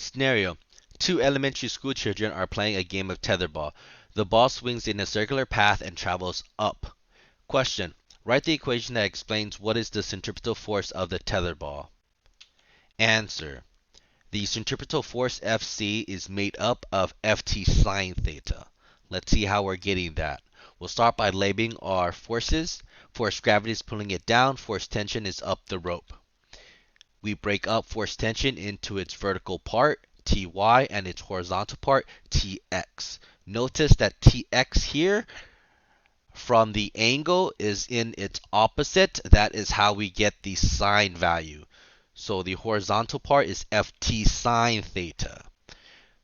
Scenario: two elementary school children are playing a game of tetherball. The ball swings in a circular path and travels up. Question: write the equation that explains what is the centripetal force of the tetherball. Answer: the centripetal force Fc is made up of Ft sine theta. Let's see how we're getting that. We'll start by labeling our forces. Force gravity is pulling it down. Force tension is up the rope. We break up force tension into its vertical part, Ty, and its horizontal part, Tx. Notice that Tx here from the angle is in its opposite. That is how we get the sine value. So the horizontal part is Ft sine theta.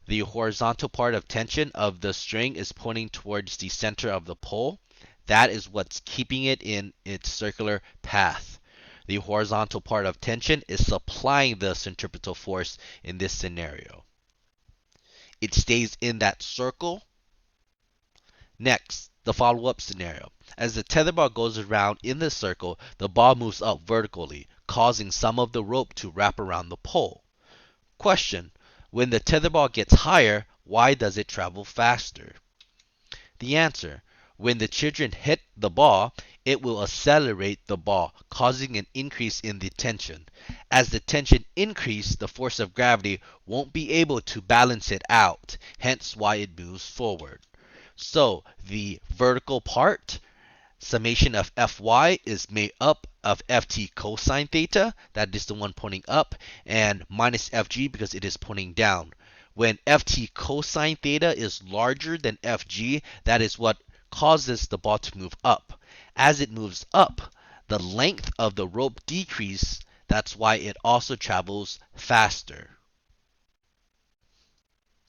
The horizontal part of tension of the string is pointing towards the center of the pole. That is what's keeping it in its circular path. The horizontal part of tension is supplying the centripetal force in this scenario. It stays in that circle. Next, the follow-up scenario. As the tetherball goes around in the circle, the ball moves up vertically, causing some of the rope to wrap around the pole. Question: when the tetherball gets higher, why does it travel faster? The answer: when the children hit the ball, it will accelerate the ball, causing an increase in the tension. As the tension increases, the force of gravity won't be able to balance it out, hence why it moves forward. So the vertical part, summation of Fy, is made up of Ft cosine theta, that is the one pointing up, and minus Fg because it is pointing down. When Ft cosine theta is larger than Fg, that is what causes the ball to move up. As it moves up, the length of the rope decreases. That's why it also travels faster.